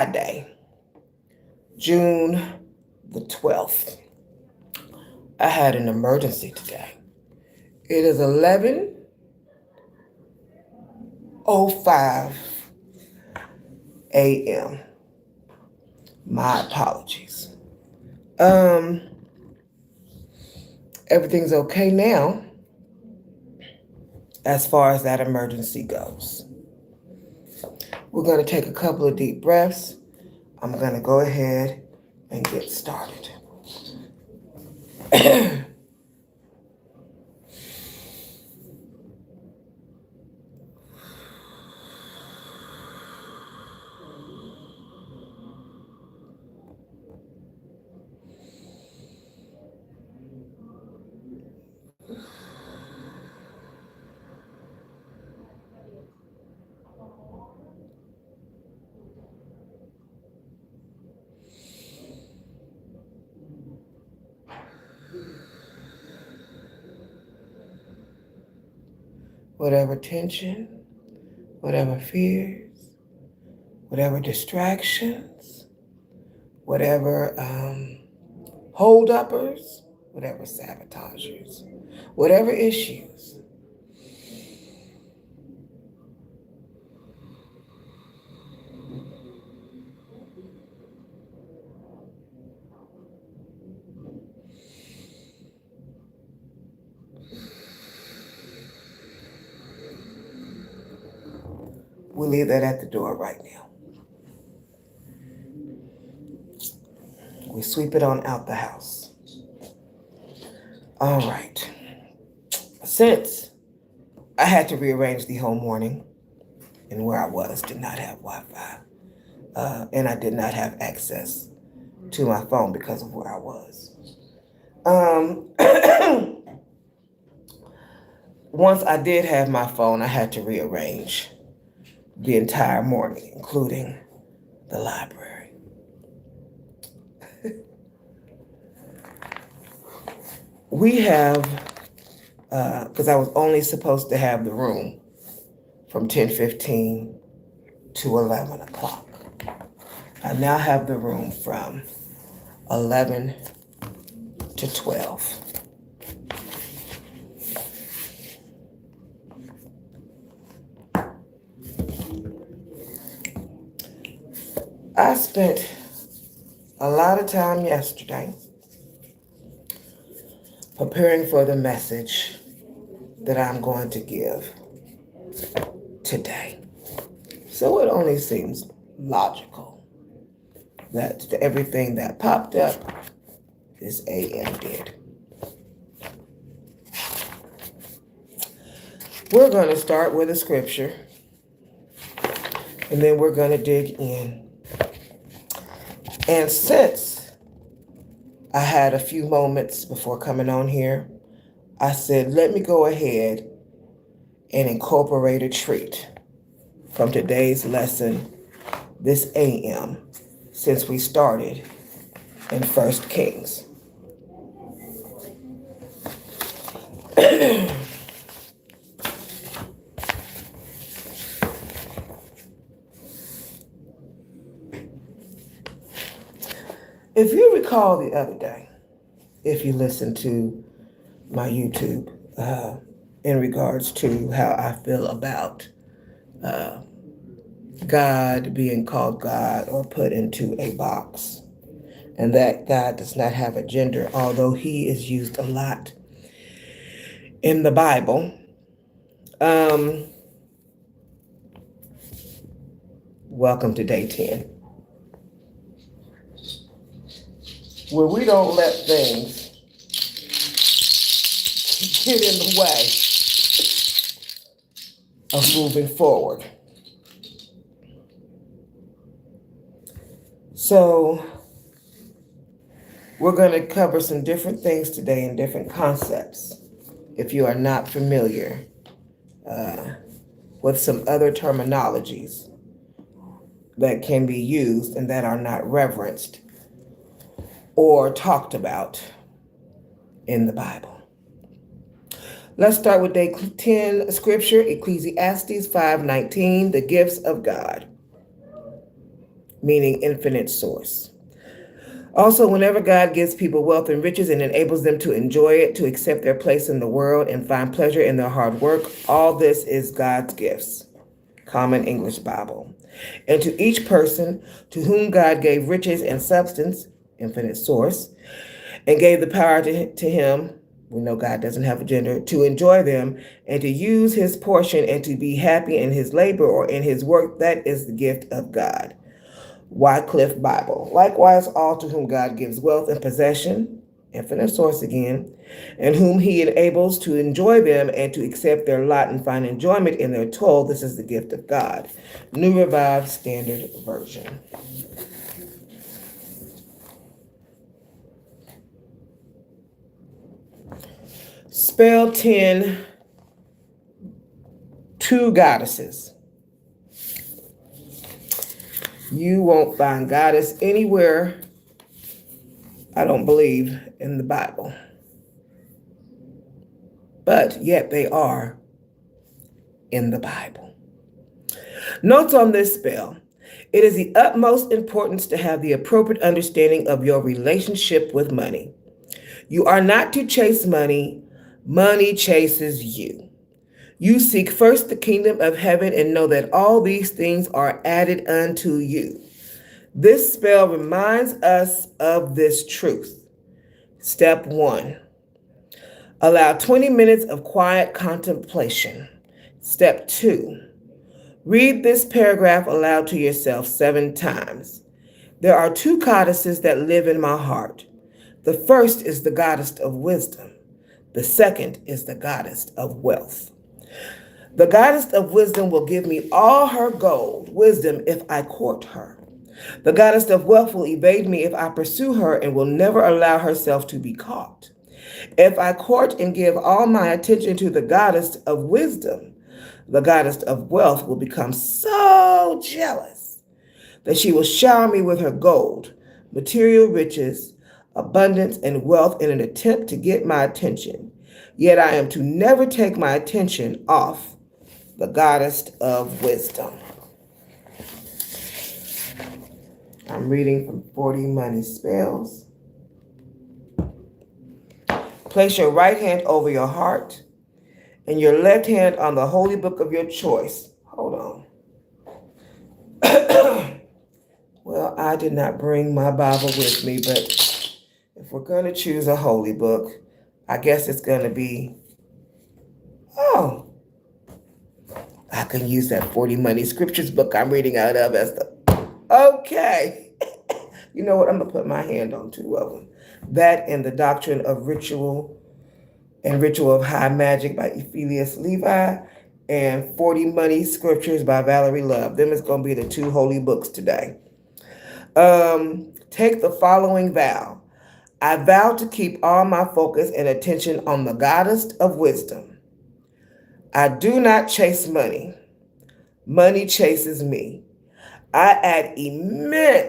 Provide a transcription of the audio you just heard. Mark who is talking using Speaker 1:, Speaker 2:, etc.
Speaker 1: Friday, June the 12th. I had an emergency today. It is 11:05 a.m. My apologies. Um, Everything's okay now as far as that emergency goes. We're going to take a couple of deep breaths. I'm going to go ahead and get started. Whatever tension, whatever fears, whatever distractions, whatever hold-uppers, whatever sabotagers, whatever issues. We'll leave that at the door right now. We sweep it on out the house. All right. Since I had to rearrange the whole morning, and where I was did not have Wi-Fi, and I did not have access to my phone because of where I was. Once I did have my phone, I had to rearrange the entire morning, including the library. We have, because I was only supposed to have the room from 10:15 to 11 o'clock. I now have the room from 11 to 12. I spent a lot of time yesterday preparing for the message that I'm going to give today. So it only seems logical that everything that popped up this AM did. We're going to start with a scripture, and then we're going to dig in. And since I had a few moments before coming on here, I said, let me go ahead and incorporate a treat from today's lesson this AM, since we started in 1 Kings. If you recall the other day, if you listened to my YouTube in regards to how I feel about God being called God or put into a box, and that God does not have a gender, although he is used a lot in the Bible. Welcome to day 10, where we don't let things get in the way of moving forward. So we're going to cover some different things today and different concepts. If you are not familiar with some other terminologies that can be used and that are not reverenced or talked about in the Bible. Let's start with day 10 scripture, Ecclesiastes 5:19, the gifts of God. meaning infinite source. Also, whenever God gives people wealth and riches and enables them to enjoy it, to accept their place in the world and find pleasure in their hard work, all this is God's gifts. Common English Bible. And to each person to whom God gave riches and substance, infinite source, and gave the power to him, we know God doesn't have a gender, to enjoy them and to use his portion and to be happy in his labor or in his work, that is the gift of God. Wycliffe Bible. Likewise, all to whom God gives wealth and possession, infinite source again, and whom he enables to enjoy them and to accept their lot and find enjoyment in their toil, this is the gift of God. New Revised Standard Version. Spell 10, two goddesses. You won't find goddess anywhere, I don't believe, in the Bible. But yet they are in the Bible. Notes on this spell. It is the utmost importance to have the appropriate understanding of your relationship with money. You are not to chase money. Money chases you. You seek first the kingdom of heaven and know that all these things are added unto you. This spell reminds us of this truth. Step 1. Allow 20 minutes of quiet contemplation. Step 2. Read this paragraph aloud to yourself 7 times. There are 2 goddesses that live in my heart. The first is the goddess of wisdom. The second is the goddess of wealth. The goddess of wisdom will give me all her gold, wisdom, if I court her. The goddess of wealth will evade me if I pursue her and will never allow herself to be caught. If I court and give all my attention to the goddess of wisdom, the goddess of wealth will become so jealous that she will shower me with her gold, material riches, abundance, and wealth in an attempt to get my attention. Yet I am to never take my attention off the goddess of wisdom. I'm reading from 40 Money Spells. Place your right hand over your heart and your left hand on the holy book of your choice. Hold on. Well, I did not bring my Bible with me, but if we're going to choose a holy book, I guess it's going to be, I can use that 40 Money Scriptures book I'm reading out of as the, okay. You know what? I'm going to put my hand on 2 of them. That and the Doctrine of Ritual and Ritual of High Magic by Ecclesiastes Levi, and 40 Money Scriptures by Valerie Love. Them is going to be the 2 holy books today. Take the following vow. I vow to keep all my focus and attention on the goddess of wisdom. I do not chase money. Money chases me. I add immense